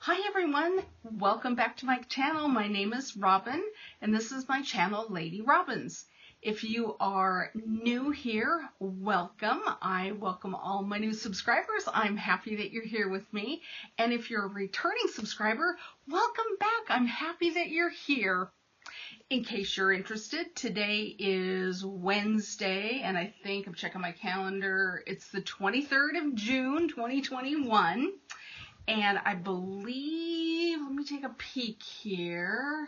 Hi everyone, welcome back to my channel. My name is Robin and this is my channel, Lady Robins. If you are new here, welcome. I welcome all my new subscribers. I'm happy that you're here with me. And if you're a returning subscriber, welcome back. I'm happy that you're here. In case you're interested, today is Wednesday, and I think I'm checking my calendar. It's the 23rd of June, 2021. And I believe, let me take a peek here.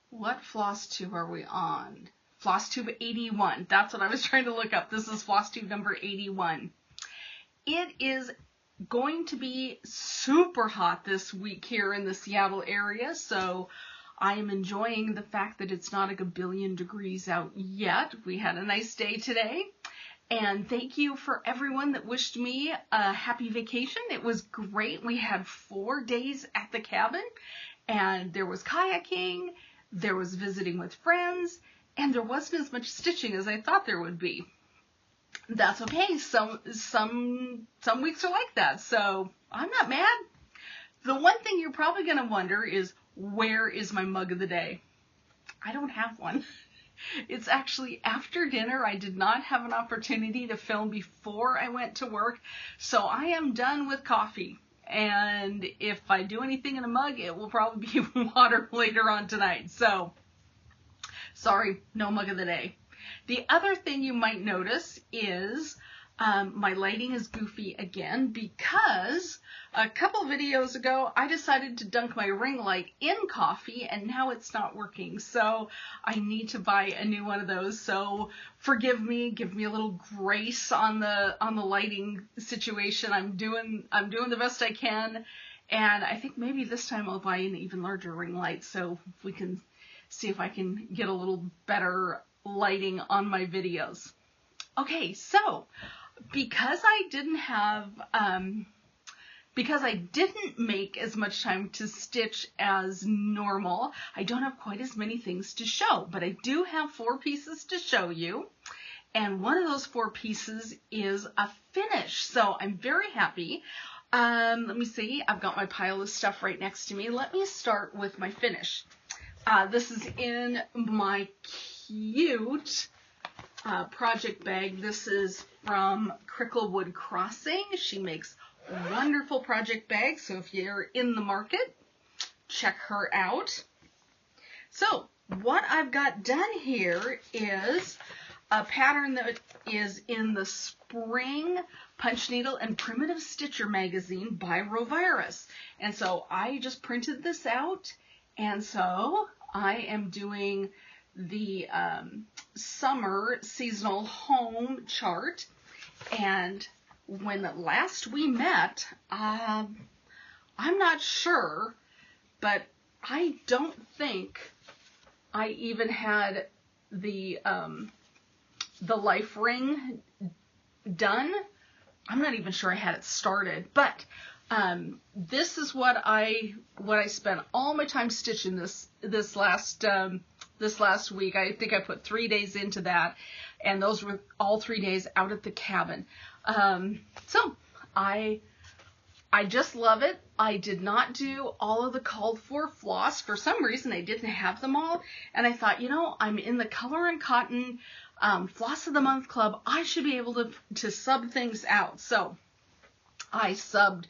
What floss tube are we on? FlossTube 81. That's what I was trying to look up. This is FlossTube number 81. It is going to be super hot this week here in the Seattle area, so I am enjoying the fact that it's not a gabillion degrees out yet. We had a nice day today. And thank you for everyone that wished me a happy vacation. It was great. We had 4 days at the cabin, and there was kayaking, there was visiting with friends, and there wasn't as much stitching as I thought there would be. That's okay. Some weeks are like that, so I'm not mad. The one thing you're probably going to wonder is, where is my mug of the day? I don't have one. It's actually after dinner. I did not have an opportunity to film before I went to work, so I am done with coffee. And if I do anything in a mug, it will probably be water later on tonight. So, sorry, no mug of the day. The other thing you might notice is my lighting is goofy again because a couple videos ago I decided to dunk my ring light in coffee and now it's not working. So I need to buy a new one of those. So forgive me, give me a little grace on the lighting situation. I'm doing the best I can, and I think maybe this time I'll buy an even larger ring light so we can see if I can get a little better lighting on my videos. Okay, so because I didn't make as much time to stitch as normal, I don't have quite as many things to show, but I do have 4 pieces to show you. And one of those 4 pieces is a finish. So I'm very happy. Let me see. I've got my pile of stuff right next to me. Let me start with my finish. This is in my cute project bag. This is from Cricklewood Crossing. She makes wonderful project bags, so if you're in the market, check her out. So what I've got done here is a pattern that is in the Spring Punch Needle and Primitive Stitcher magazine by Rovaris. And so I just printed this out, and so I am doing the summer seasonal home chart. And when last we met, I'm not sure, but I don't think I even had the life ring done. I'm not even sure I had it started, but this is what I spent all my time stitching this last week. I think I put 3 days into that, and those were all 3 days out at the cabin. So I just love it. I did not do all of the called for floss. For some reason, I didn't have them all, and I thought, you know, I'm in the Color and Cotton Floss of the Month Club. I should be able to sub things out. So I subbed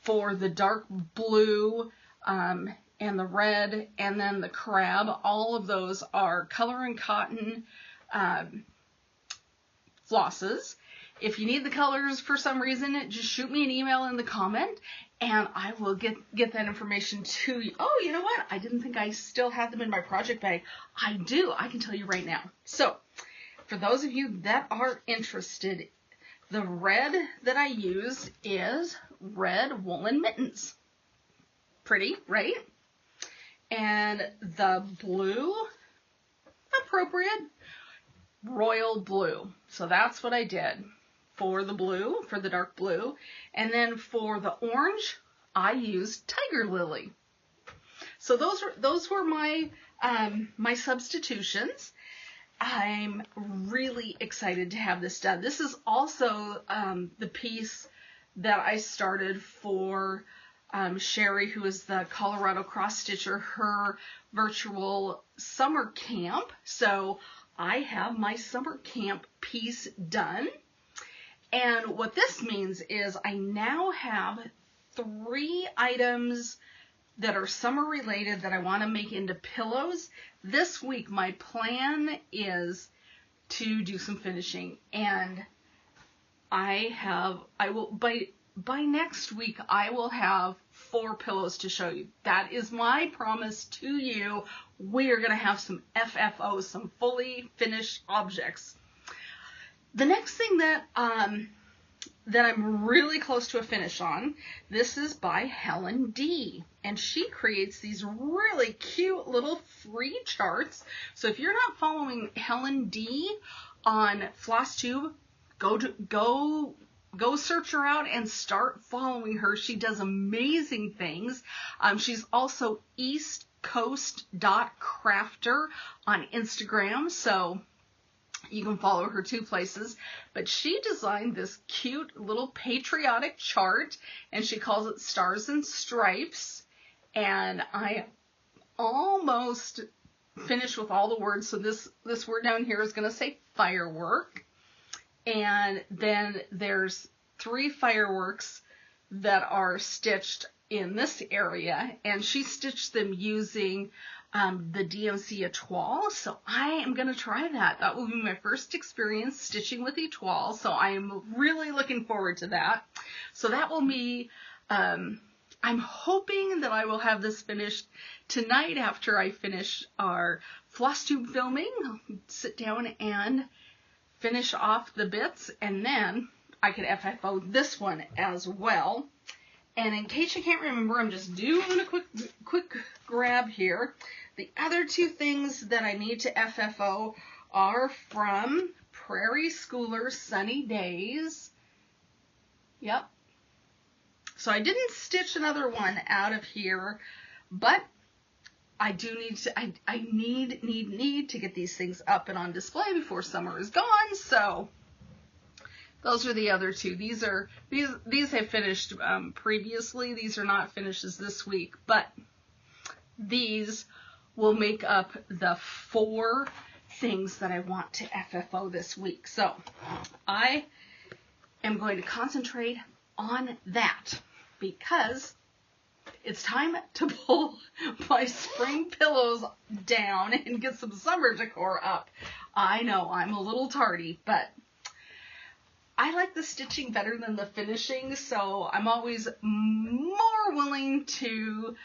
for the dark blue, and the red, and then the crab. All of those are Color and Cotton flosses. If you need the colors for some reason, just shoot me an email in the comment, and I will get that information to you. Oh, you know what? I didn't think I still had them in my project bag. I do. I can tell you right now. So, for those of you that are interested, the red that I used is red woolen mittens. Pretty, right? And the blue, appropriate, royal blue. So that's what I did for the blue, for the dark blue. And then for the orange, I used tiger lily. So those were my my substitutions. I'm really excited to have this done. This is also the piece that I started for Sherry, who is the Colorado cross stitcher, her virtual summer camp. So I have my summer camp piece done. And what this means is I now have 3 items that are summer related that I want to make into pillows. This week my plan is to do some finishing, and by next week I will have 4 pillows to show you. That is my promise to you. We are going to have some FFOs, some fully finished objects. The next thing that I'm really close to a finish on, this is by Helen D. And she creates these really cute little free charts. So if you're not following Helen D on FlossTube, go search her out and start following her. She does amazing things. She's also eastcoast.crafter on Instagram. So you can follow her 2 places, but she designed this cute little patriotic chart, and she calls it Stars and Stripes, and I almost finished with all the words. So this word down here is going to say firework, and then there's 3 fireworks that are stitched in this area, and she stitched them using the DMC Etoile. So I am going to try that. That will be my first experience stitching with Etoile. So I am really looking forward to that. So that will be, I'm hoping that I will have this finished tonight after I finish our FlossTube filming. I'll sit down and finish off the bits, and then I could FFO this one as well. And in case you can't remember, I'm just doing a quick grab here. The other 2 things that I need to FFO are from Prairie Schooler Sunny Days. Yep. So I didn't stitch another one out of here, but I do need to, I need to get these things up and on display before summer is gone. So those are the other 2. These I finished previously. These are not finishes this week, but these will make up the 4 things that I want to FFO this week. So I am going to concentrate on that because it's time to pull my spring pillows down and get some summer decor up. I know I'm a little tardy, but I like the stitching better than the finishing, so I'm always more willing to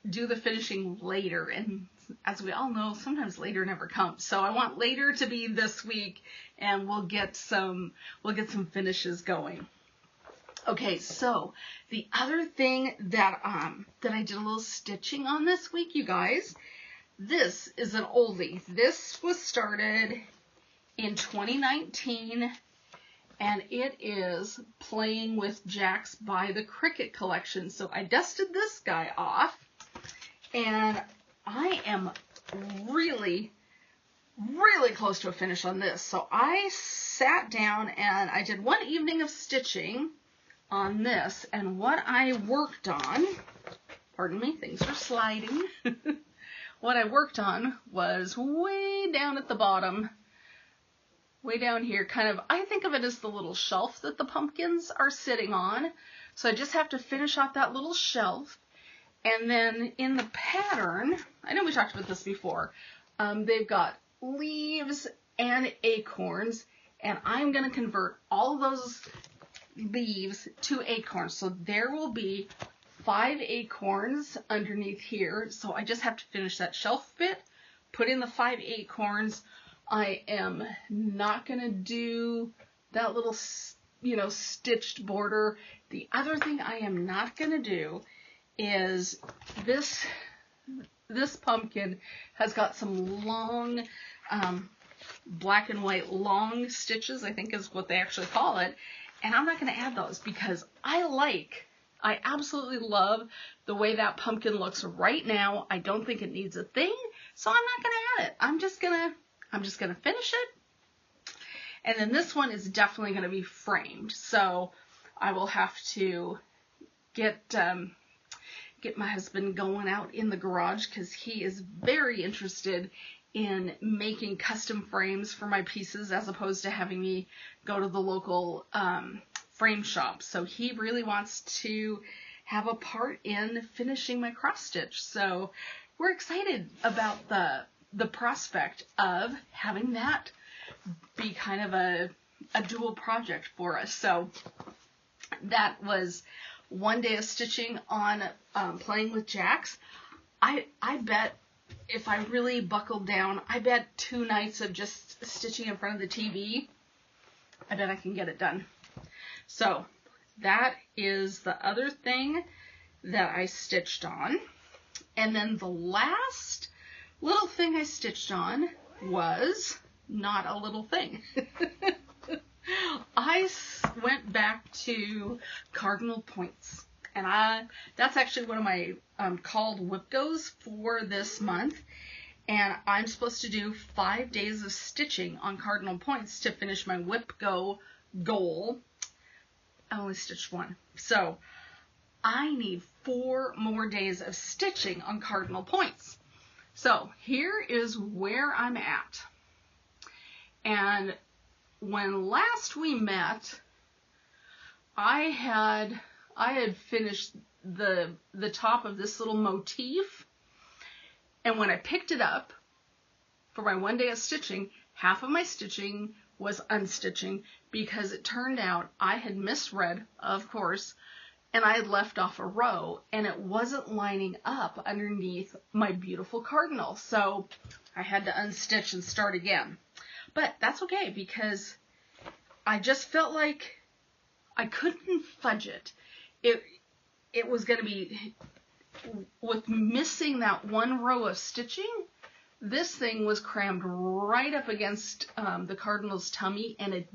do the finishing later. And as we all know, sometimes later never comes. So I want later to be this week, and we'll get some finishes going. Okay, so the other thing that I did a little stitching on this week, you guys, this is an oldie. This was started in 2019. And it is Playing with Jacks by the Cricket Collection. So I dusted this guy off, and I am really, really close to a finish on this. So I sat down and I did 1 evening of stitching on this, and what I worked on, pardon me, things are sliding. What I worked on was way down at the bottom, way down here, kind of, I think of it as the little shelf that the pumpkins are sitting on. So I just have to finish off that little shelf. And then in the pattern, I know we talked about this before, they've got leaves and acorns, and I'm going to convert all of those leaves to acorns. So there will be 5 acorns underneath here. So I just have to finish that shelf bit, put in the 5 acorns. I am not going to do that little, stitched border. The other thing I am not going to do is this pumpkin has got some long, black and white long stitches, I think is what they actually call it. And I'm not going to add those because I absolutely love the way that pumpkin looks right now. I don't think it needs a thing, so I'm not going to add it. I'm just going to finish it. And then this one is definitely going to be framed. So I will have to get my husband going out in the garage, because he is very interested in making custom frames for my pieces as opposed to having me go to the local frame shop. So he really wants to have a part in finishing my cross stitch. So we're excited about the prospect of having that be kind of a dual project for us. So that was one day of stitching on playing with jacks. I bet if I really buckled down, I bet 2 nights of just stitching in front of the TV, I bet I can get it done. So that is the other thing that I stitched on. And then the last little thing I stitched on was not a little thing. I went back to Cardinal Points, and that's actually one of my called whip goes for this month, and I'm supposed to do 5 days of stitching on Cardinal Points to finish my whip go goal. I only stitched 1, so I need 4 more days of stitching on Cardinal Points. So here is where I'm at. And when last we met, I had finished the top of this little motif, and when I picked it up for my 1 day of stitching, half of my stitching was unstitching because it turned out I had misread, of course, and I had left off a row, and it wasn't lining up underneath my beautiful cardinal. So I had to unstitch and start again. But that's okay, because I just felt like I couldn't fudge it. It was going to be, with missing that 1 row of stitching, this thing was crammed right up against the cardinal's tummy, and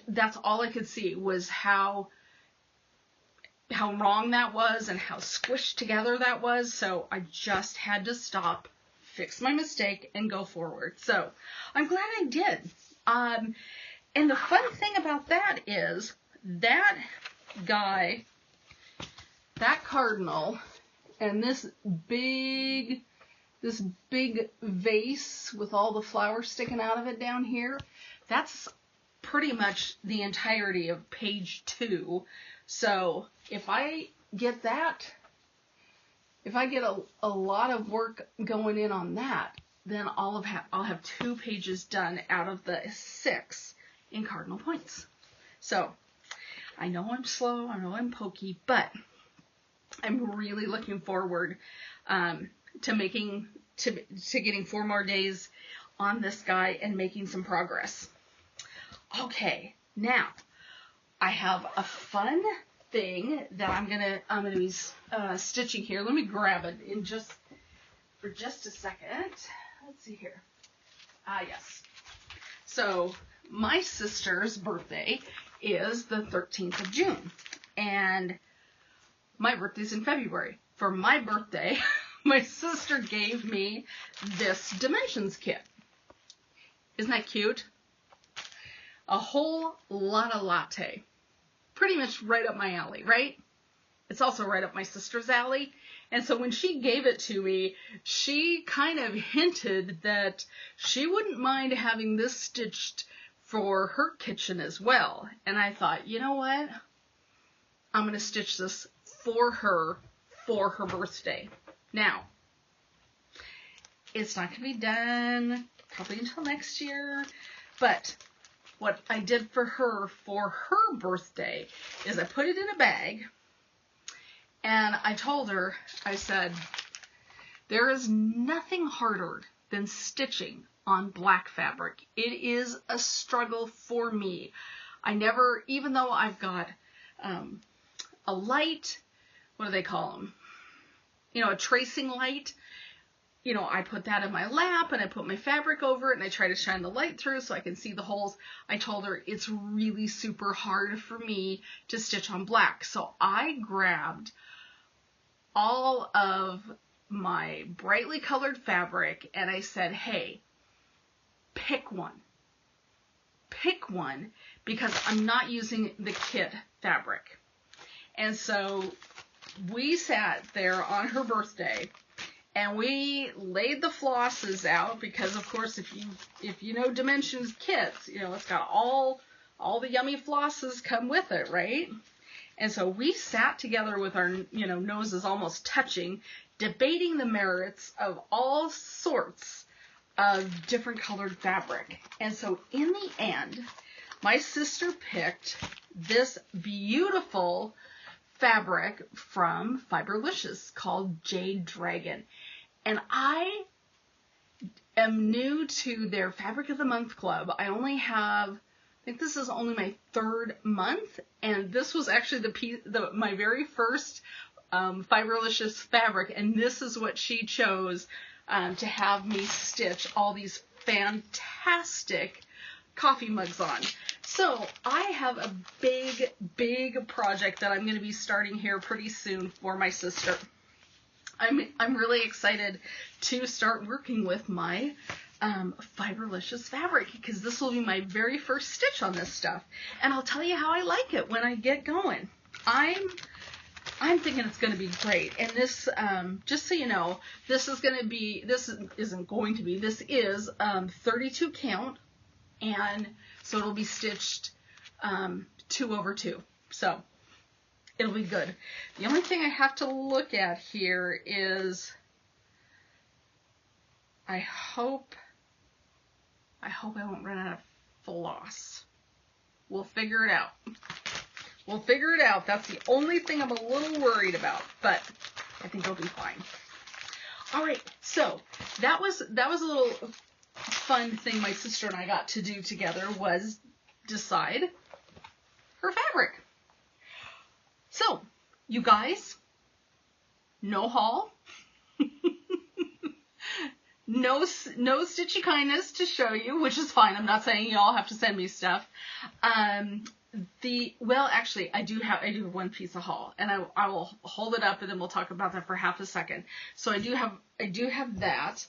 that's all I could see was how wrong that was and how squished together that was. So I just had to stop, fix my mistake, and go forward. So I'm glad I did. And the fun thing about that is that guy, that cardinal, and this big vase with all the flowers sticking out of it down here, that's pretty much the entirety of page 2. So if I get a lot of work going in on that, then I'll have 2 pages done out of the 6 in Cardinal Points. So I know I'm slow, I know I'm pokey, but I'm really looking forward to getting 4 more days on this guy and making some progress. Okay, now I have a fun thing that I'm gonna be stitching here. Let me grab it for just a second. Let's see here. Yes. So my sister's birthday is the 13th of June, and my birthday's in February. For my birthday, my sister gave me this dimensions kit. Isn't that cute? A whole lot of latte. Pretty much right up my alley, right? It's also right up my sister's alley. And so when she gave it to me, she kind of hinted that she wouldn't mind having this stitched for her kitchen as well. And I thought, you know what? I'm going to stitch this for her birthday. Now, it's not going to be done probably until next year, but what I did for her birthday is I put it in a bag, and I told her, I said, there is nothing harder than stitching on black fabric. It is a struggle for me. Even though I've got a light, what do they call them? A tracing light. I put that in my lap, and I put my fabric over it, and I try to shine the light through so I can see the holes. I told her it's really super hard for me to stitch on black. So I grabbed all of my brightly colored fabric, and I said, hey, pick one. Pick one, because I'm not using the kit fabric. And so we sat there on her birthday and we laid the flosses out because, of course, if you know Dimensions kits, you know, it's got all the yummy flosses come with it, right? And so we sat together with our, you know, noses almost touching, debating the merits of all sorts of different colored fabric. And so in the end, my sister picked this beautiful fabric from Fiberlicious called Jade Dragon. And I am new to their Fabric of the Month Club. I think this is only my 3rd month, and this was actually my very first Fiberlicious fabric, and this is what she chose to have me stitch all these fantastic coffee mugs on. So I have a big project that I'm going to be starting here pretty soon for my sister. I'm really excited to start working with my Fiberlicious fabric because this will be my very first stitch on this stuff, and I'll tell you how I like it when I get going. I'm thinking it's going to be great, and this, just so you know, this is 32 count, and so it'll be stitched 2 over 2, so it'll be good. The only thing I have to look at here is I hope I won't run out of floss. We'll figure it out. We'll figure it out. That's the only thing I'm a little worried about, but I think it'll be fine. All right, so that was a little fun thing my sister and I got to do together, was decide her fabric. So, you guys, no haul, no stitchy kindness to show you, which is fine. I'm not saying you all have to send me stuff. Well, actually, I do have one piece of haul, and I will hold it up, and then we'll talk about that for half a second. So I do have that.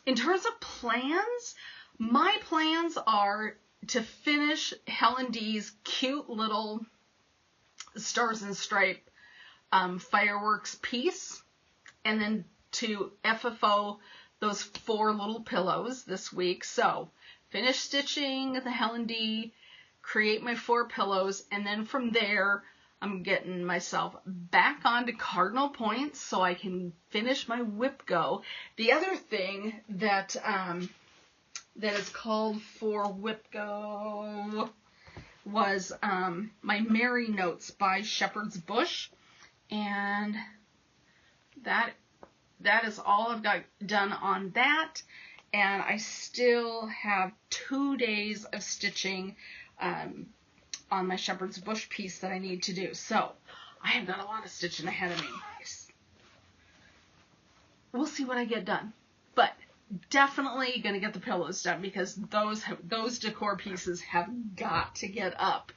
In terms of plans, my plans are to finish Helen D's cute little Stars and Stripe fireworks piece, and then to FFO those 4 little pillows this week. So finish stitching the Helen D, create my 4 pillows, and then from there I'm getting myself back onto Cardinal Points so I can finish my whip go. The other thing that that is called for whip go was my Mary Notes by Shepherd's Bush, and that is all I've got done on that, and I still have 2 days of stitching on my Shepherd's Bush piece that I need to do. So I have got a lot of stitching ahead of me. We'll see what I get done, but definitely going to get the pillows done because those decor pieces have got to get up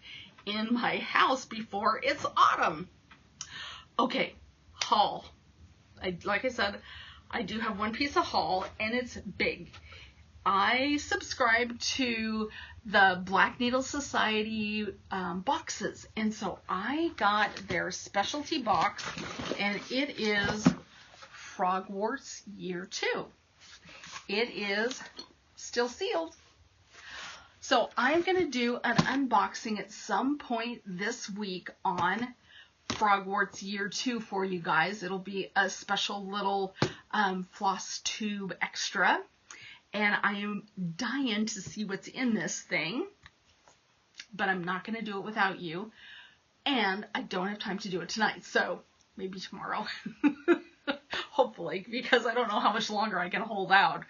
in my house before it's autumn. Okay, haul. Like I said, I do have one piece of haul, and it's big. I subscribe to the Black Needle Society boxes, and so I got their specialty box, and it is Frogwarts Year 2. It is still sealed. So I'm going to do an unboxing at some point this week on Frogwarts Year 2 for you guys. It'll be a special little FlossTube extra. And I am dying to see what's in this thing. But I'm not going to do it without you. And I don't have time to do it tonight. So maybe tomorrow. Hopefully, because I don't know how much longer I can hold out.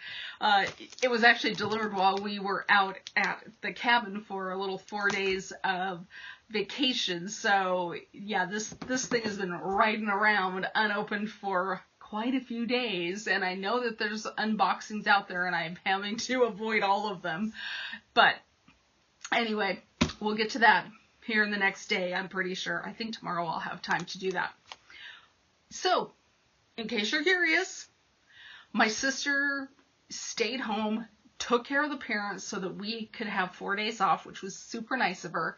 It was actually delivered while we were out at the cabin for a little 4 days of vacation. So yeah, this thing has been riding around unopened for quite a few days, and I know that there's unboxings out there, and I'm having to avoid all of them. But anyway, we'll get to that here in the next day, I'm pretty sure. I think tomorrow I'll have time to do that. So, in case you're curious, my sister stayed home, took care of the parents so that we could have 4 days off, which was super nice of her.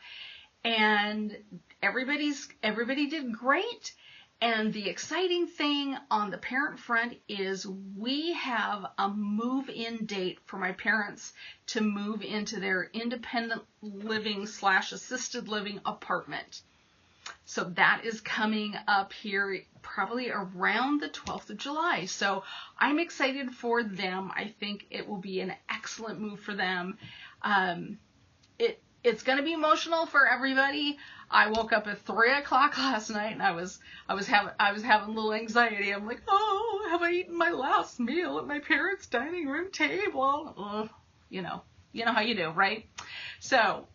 and everybody did great. And the exciting thing on the parent front is we have a move-in date for my parents to move into their independent living / assisted living apartment. So that is coming up here probably around the 12th of July. So I'm excited for them. I think it will be an excellent move for them. It's going to be emotional for everybody. I woke up at 3 o'clock last night and I was having a little anxiety. I'm like, oh, have I eaten my last meal at my parents' dining room table? Ugh, you know how you do, right? So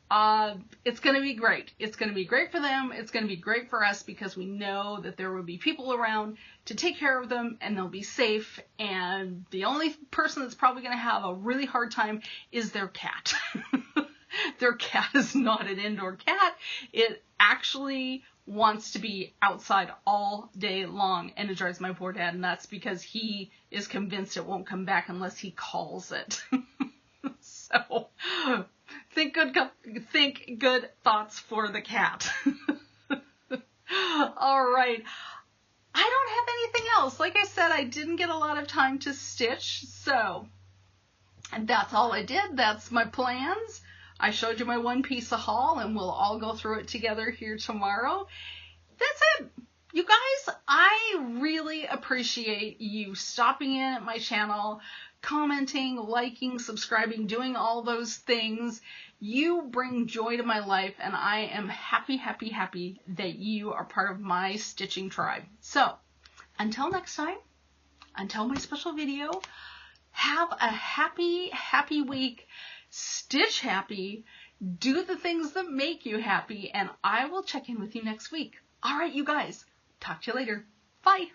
it's going to be great. It's going to be great for them. It's going to be great for us because we know that there will be people around to take care of them and they'll be safe. And the only person that's probably going to have a really hard time is their cat. Their cat is not an indoor cat. It actually wants to be outside all day long, and it drives my poor dad nuts because he is convinced it won't come back unless he calls it. So think good thoughts for the cat. All right. I don't have anything else. Like I said, I didn't get a lot of time to stitch, so and that's all I did. That's my plans. I showed you my one piece of haul, and we'll all go through it together here tomorrow. That's it. You guys, I really appreciate you stopping in at my channel, commenting, liking, subscribing, doing all those things. You bring joy to my life, and I am happy, happy, happy that you are part of my stitching tribe. So, until next time, until my special video, have a happy, happy week. Stitch happy, do the things that make you happy, and I will check in with you next week. All right, you guys, talk to you later. Bye.